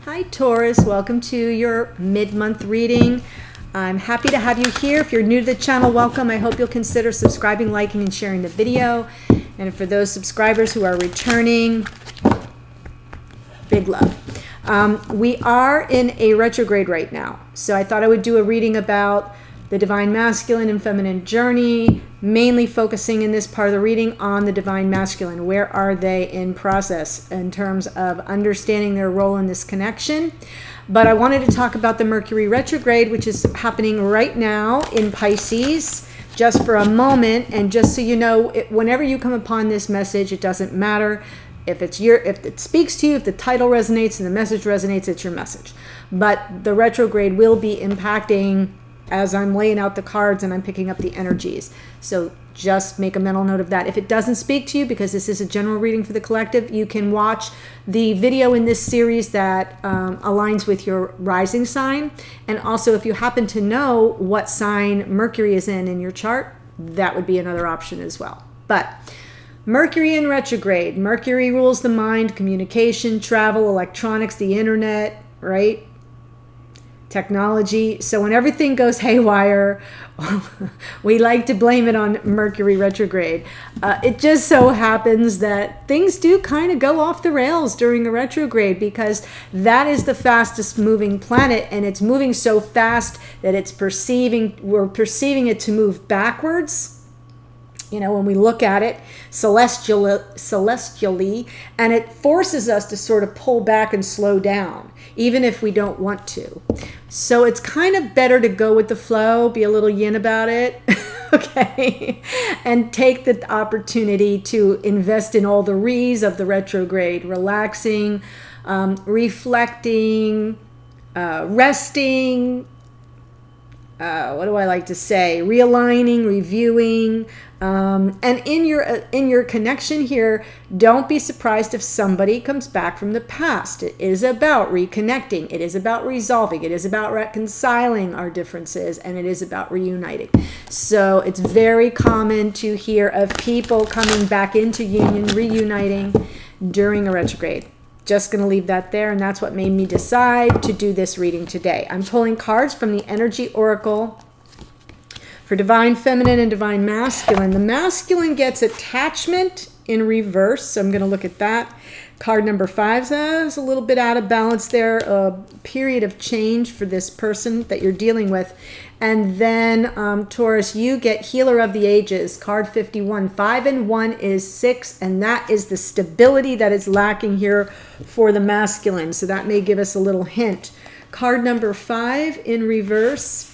Hi Taurus, welcome to your mid-month reading. I'm happy to have you here. If you're new to the channel, welcome. I hope you'll consider subscribing, liking, and sharing the video. And for those subscribers who are returning, big love. We are in a retrograde right now. So I thought I would do a reading about the divine masculine and feminine journey, mainly focusing in this part of the reading on the divine masculine. Where are they in process in terms of understanding their role in this connection? But I wanted to talk about the Mercury retrograde, which is happening right now in Pisces, just for a moment. And just so you know, whenever you come upon this message, it doesn't matter if it speaks to you, if the title resonates and the message resonates, it's your message. But the retrograde will be impacting as I'm laying out the cards and I'm picking up the energies. So just make a mental note of that. If it doesn't speak to you, because this is a general reading for the collective, you can watch the video in this series that aligns with your rising sign. And also, if you happen to know what sign Mercury is in your chart, that would be another option as well. But Mercury in retrograde. Mercury rules the mind, communication, travel, electronics, the internet, right? Technology. So when everything goes haywire, we like to blame it on Mercury retrograde. It just so happens that things do kind of go off the rails during a retrograde, because that is the fastest moving planet, and it's moving so fast that we're perceiving it to move backwards. You know, when we look at it celestially, and it forces us to sort of pull back and slow down, even if we don't want to. So it's kind of better to go with the flow, be a little yin about it, okay? And take the opportunity to invest in all the re's of the retrograde, relaxing, reflecting, resting, what do I like to say? Realigning, reviewing, and in your connection here, don't be surprised if somebody comes back from the past. It is about reconnecting. It is about resolving. It is about reconciling our differences, and it is about reuniting. So it's very common to hear of people coming back into union, reuniting during a retrograde. Just going to leave that there, and that's what made me decide to do this reading today. I'm pulling cards from the Energy Oracle for divine feminine and divine masculine. The masculine gets attachment in reverse, so I'm going to look at that. Card number 5 is a little bit out of balance there, a period of change for this person that you're dealing with. And then Taurus, you get Healer of the Ages, card 51. 5 and 1 is 6, and that is the stability that is lacking here for the masculine. So that may give us a little hint. Card number 5 in reverse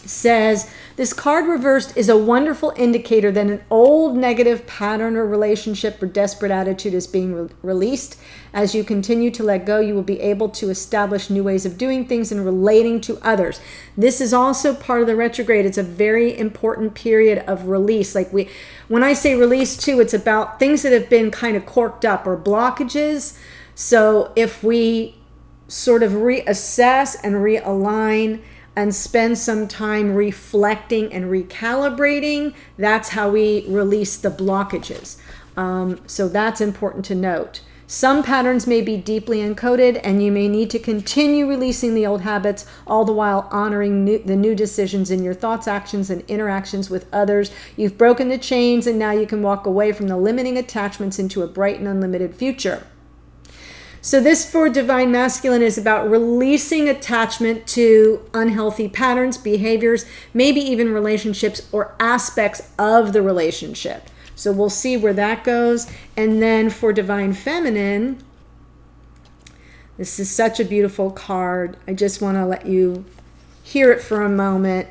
says, this card reversed is a wonderful indicator that an old negative pattern or relationship or desperate attitude is being released. As you continue to let go, you will be able to establish new ways of doing things and relating to others. This is also part of the retrograde. It's a very important period of release. When I say release too, it's about things that have been kind of corked up or blockages. So if we sort of reassess and realign and spend some time reflecting and recalibrating, that's how we release the blockages. So that's important to note. Some patterns may be deeply encoded, and you may need to continue releasing the old habits, all the while honoring the new decisions in your thoughts, actions, and interactions with others. You've broken the chains, and now you can walk away from the limiting attachments into a bright and unlimited future. So this for divine masculine is about releasing attachment to unhealthy patterns, behaviors, maybe even relationships or aspects of the relationship. So we'll see where that goes. And then for divine feminine, this is such a beautiful card. I just want to let you hear it for a moment.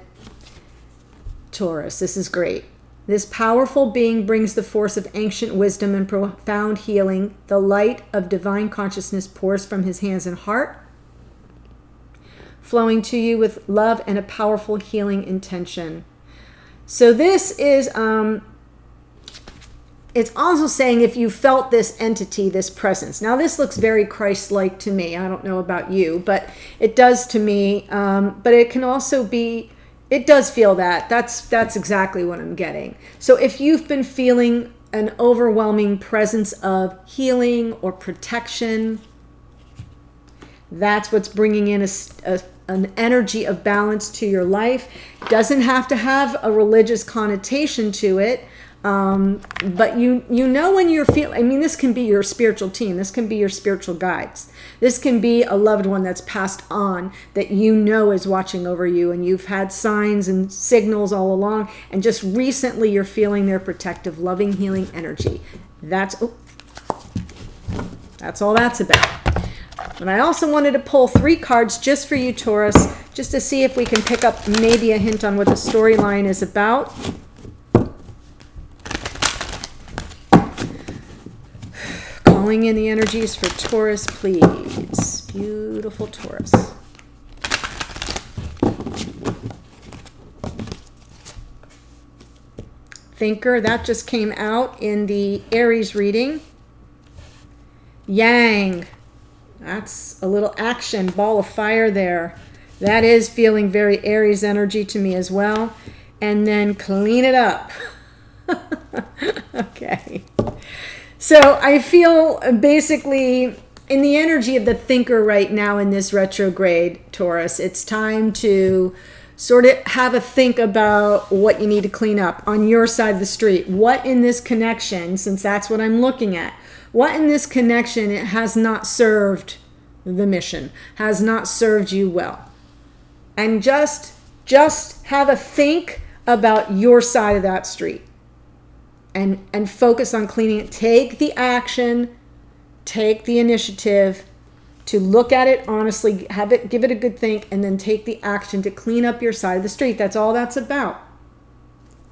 Taurus, this is great. This powerful being brings the force of ancient wisdom and profound healing. The light of divine consciousness pours from his hands and heart, flowing to you with love and a powerful healing intention. So this is, it's also saying if you felt this entity, this presence. Now this looks very Christ-like to me. I don't know about you, but it does to me. But it can also be, it does feel that. That's exactly what I'm getting. So if you've been feeling an overwhelming presence of healing or protection, That's what's bringing in an energy of balance to your life. Doesn't have to have a religious connotation to it. But you know when you're feeling, I mean, this can be your spiritual team. This can be your spiritual guides. This can be a loved one that's passed on that you know is watching over you, and you've had signs and signals all along, and just recently you're feeling their protective, loving, healing energy. That's all that's about. But I also wanted to pull 3 cards just for you, Taurus, just to see if we can pick up maybe a hint on what the storyline is about. Calling in the energies for Taurus, please. Beautiful Taurus. Thinker, that just came out in the Aries reading. Yang, that's a little action, ball of fire there. That is feeling very Aries energy to me as well. And then clean it up. Okay. So I feel basically in the energy of the thinker right now in this retrograde, Taurus, it's time to sort of have a think about what you need to clean up on your side of the street. What in this connection, since that's what I'm looking at, what in this connection it has not served the mission, has not served you well. And just have a think about your side of that street. And focus on cleaning it. Take the action, take the initiative to look at it honestly, give it a good think, and then take the action to clean up your side of the street. That's all that's about.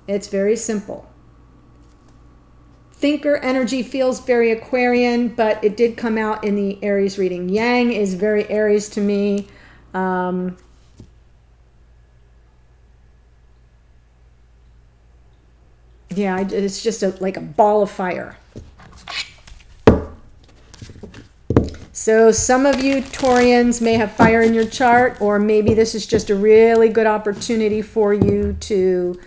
It's very simple. Thinker energy feels very Aquarian, but it did come out in the Aries reading. Yang is very Aries to me. Yeah, it's just like a ball of fire. So some of you Taurians may have fire in your chart, or maybe this is just a really good opportunity for you to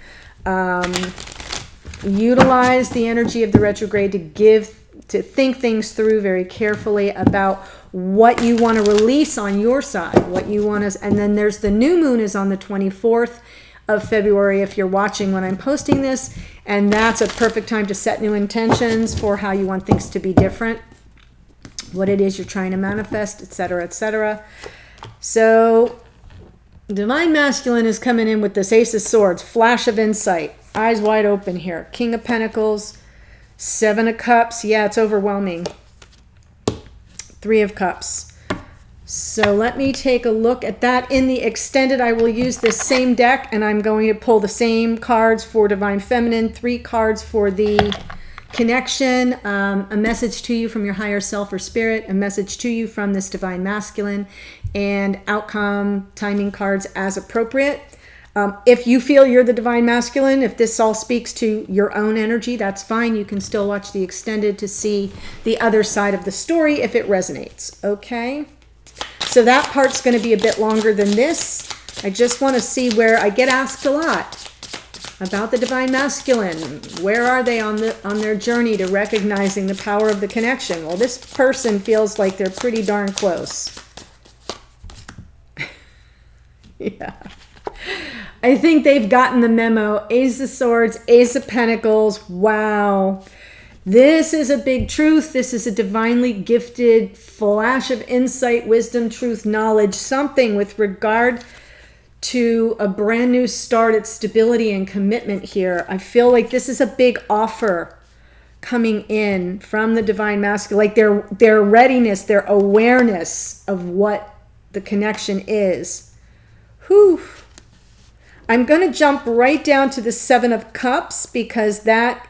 utilize the energy of the retrograde to think things through very carefully about what you want to release on your side, what you want to, and then there's the new moon is on the 24th of February if you're watching when I'm posting this, and that's a perfect time to set new intentions for how you want things to be different, what it is you're trying to manifest, etc., etc. So Divine Masculine is coming in with this Ace of Swords, flash of insight, eyes wide open here. King of Pentacles, 7 of Cups. Yeah, it's overwhelming. 3 of Cups. So let me take a look at that. In the extended, I will use this same deck, and I'm going to pull the same cards for Divine Feminine, 3 cards for the connection, a message to you from your higher self or spirit, a message to you from this Divine Masculine, and outcome timing cards as appropriate. If you feel you're the Divine Masculine, if this all speaks to your own energy, that's fine. You can still watch the extended to see the other side of the story if it resonates. Okay? So that part's going to be a bit longer than this. I just want to see where I get asked a lot about the Divine Masculine. Where are they on their journey to recognizing the power of the connection? Well, this person feels like they're pretty darn close. Yeah. I think they've gotten the memo. Ace of Swords, Ace of Pentacles. Wow. This is a big truth. This is a divinely gifted flash of insight, wisdom, truth, knowledge, something with regard to a brand new start at stability and commitment here. I feel like this is a big offer coming in from the Divine Masculine, like their readiness, their awareness of what the connection is. Whew. I'm going to jump right down to the 7 of Cups because that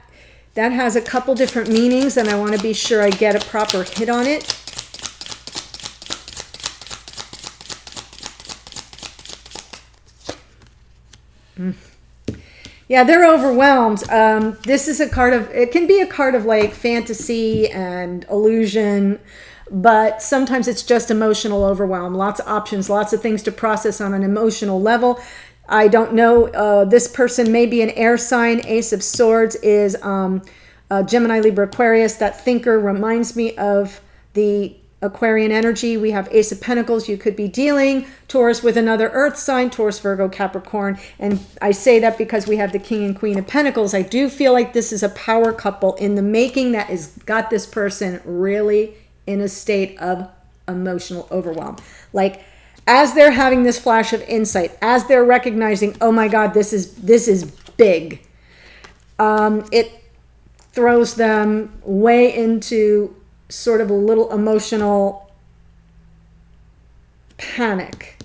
has a couple different meanings, and I want to be sure I get a proper hit on it. Yeah, they're overwhelmed. This is a card of, it can be a card of like fantasy and illusion, but sometimes it's just emotional overwhelm. Lots of options, lots of things to process on an emotional level. I don't know. This person may be an air sign. Ace of Swords is Gemini, Libra, Aquarius. That thinker reminds me of the Aquarian energy. We have Ace of Pentacles. You could be dealing, Taurus, with another earth sign, Taurus, Virgo, Capricorn. And I say that because we have the King and Queen of Pentacles. I do feel like this is a power couple in the making that has got this person really in a state of emotional overwhelm. Like, as they're having this flash of insight, as they're recognizing, oh my God, this is big, it throws them way into sort of a little emotional panic.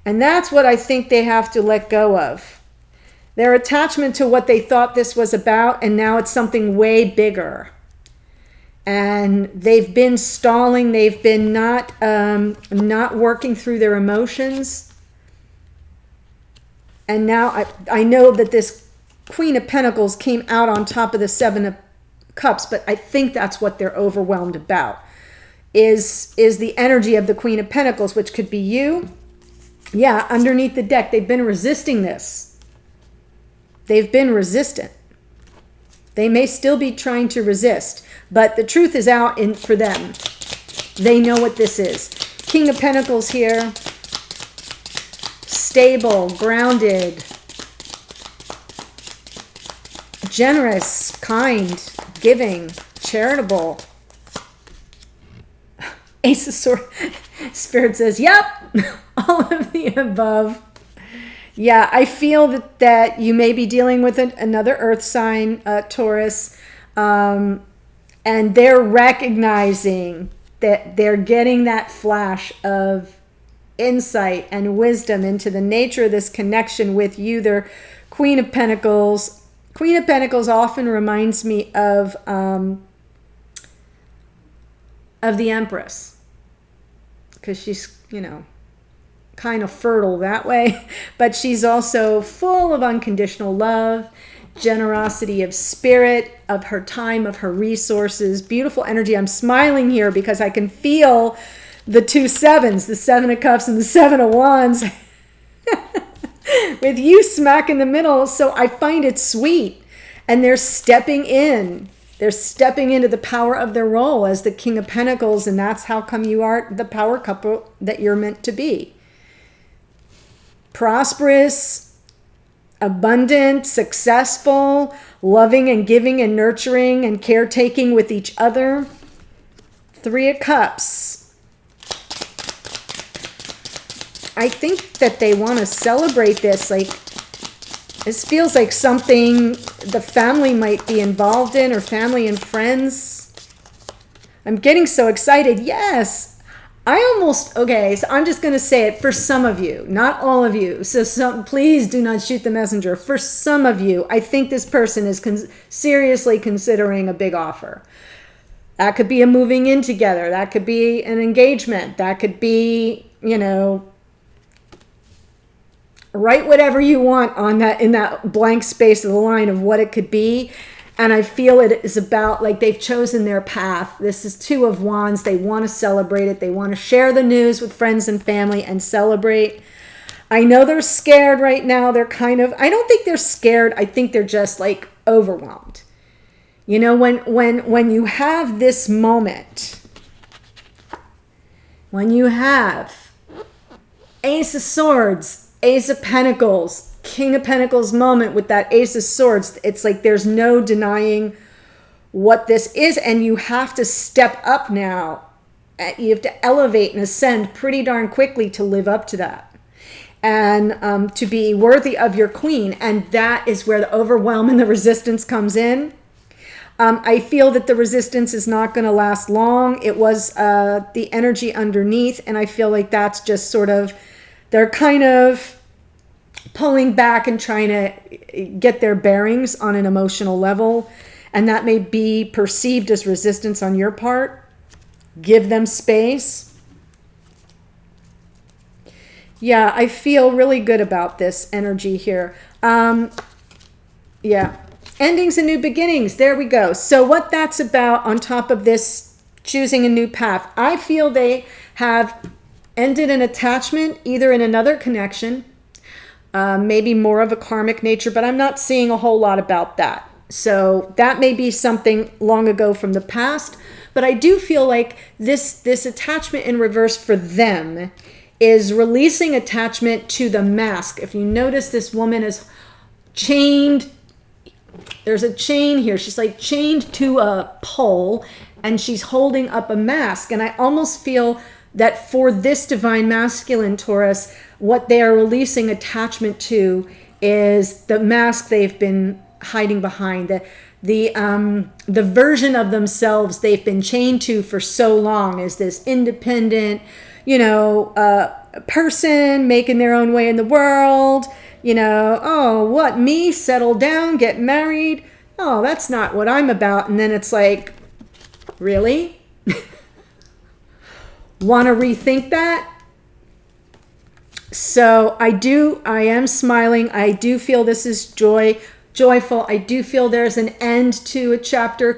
And that's what I think they have to let go of. Their attachment to what they thought this was about, and now it's something way bigger. And they've been stalling, they've been not working through their emotions. And now I know that this Queen of Pentacles came out on top of the Seven of Cups, but I think that's what they're overwhelmed about, is the energy of the Queen of Pentacles, which could be you. Yeah, underneath the deck, they've been resisting this. They've been resistant. They may still be trying to resist, but the truth is out for them. They know what this is. King of Pentacles here. Stable, grounded, generous, kind, giving, charitable. Ace of Swords. Spirit says, yep, all of the above. Yeah, I feel that you may be dealing with another earth sign, Taurus, and they're recognizing that they're getting that flash of insight and wisdom into the nature of this connection with you. They're Queen of Pentacles. Queen of Pentacles often reminds me of the Empress, because she's, kind of fertile that way, but she's also full of unconditional love, generosity of spirit, of her time, of her resources, beautiful energy. I'm smiling here because I can feel the two sevens, the Seven of Cups and the Seven of Wands, with you smack in the middle. So I find it sweet. And they're stepping in. They're stepping into the power of their role as the King of Pentacles. And that's how come you are the power couple that you're meant to be. Prosperous, abundant, successful, loving and giving and nurturing and caretaking with each other. Three of Cups. I think that they want to celebrate this. Like, this feels like something the family might be involved in, or family and friends. I'm getting so excited. Yes. Okay, so I'm just going to say it for some of you, not all of you. So please do not shoot the messenger. For some of you, I think this person is seriously considering a big offer. That could be a moving in together. That could be an engagement. That could be, write whatever you want on that, in that blank space of the line of what it could be. And I feel it is about, like, they've chosen their path. This is Two of Wands. They want to celebrate it. They want to share the news with friends and family and celebrate. I know they're scared right now. They're I don't think they're scared. I think they're just like overwhelmed. When you have this moment, when you have Ace of Swords, Ace of Pentacles, King of Pentacles moment with that Ace of Swords, it's like there's no denying what this is, and you have to step up now. You have to elevate and ascend pretty darn quickly to live up to that, and to be worthy of your queen. And that is where the overwhelm and the resistance comes in. I feel that the resistance is not going to last long. It was the energy underneath, and I feel like that's just sort of, they're kind of pulling back and trying to get their bearings on an emotional level, and that may be perceived as resistance on your part. Give them space. Yeah, I feel really good about this energy here. Yeah, endings and new beginnings. There we go. So what that's about, on top of this choosing a new path, I feel they have ended an attachment, either in another connection, maybe more of a karmic nature, but I'm not seeing a whole lot about that. So that may be something long ago from the past, but I do feel like this attachment in reverse for them is releasing attachment to the mask. If you notice, this woman is chained. There's a chain here. She's like chained to a pole, and she's holding up a mask. And I almost feel that for this divine masculine, Taurus, what they are releasing attachment to is the mask they've been hiding behind, the version of themselves they've been chained to for so long, is this independent, person making their own way in the world. Oh, what, me? Settle down, get married? Oh, that's not what I'm about. And then it's like, really? Want to rethink that? So I am smiling. I do feel this is joyful. I do feel there's an end to a chapter.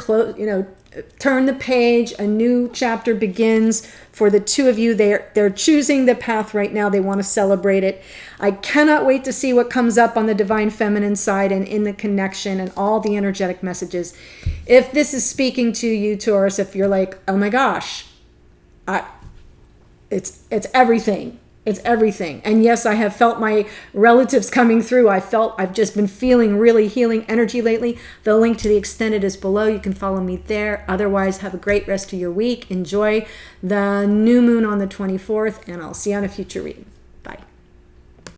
Turn the page. A new chapter begins for the two of you. They're choosing the path right now. They want to celebrate it. I cannot wait to see what comes up on the divine feminine side and in the connection and all the energetic messages. If this is speaking to you, Taurus, if you're like, oh my gosh, it's everything. It's everything. And yes, I have felt my relatives coming through. I've just been feeling really healing energy lately. The link to the extended is below. You can follow me there. Otherwise, have a great rest of your week. Enjoy the new moon on the 24th, and I'll see you on a future reading.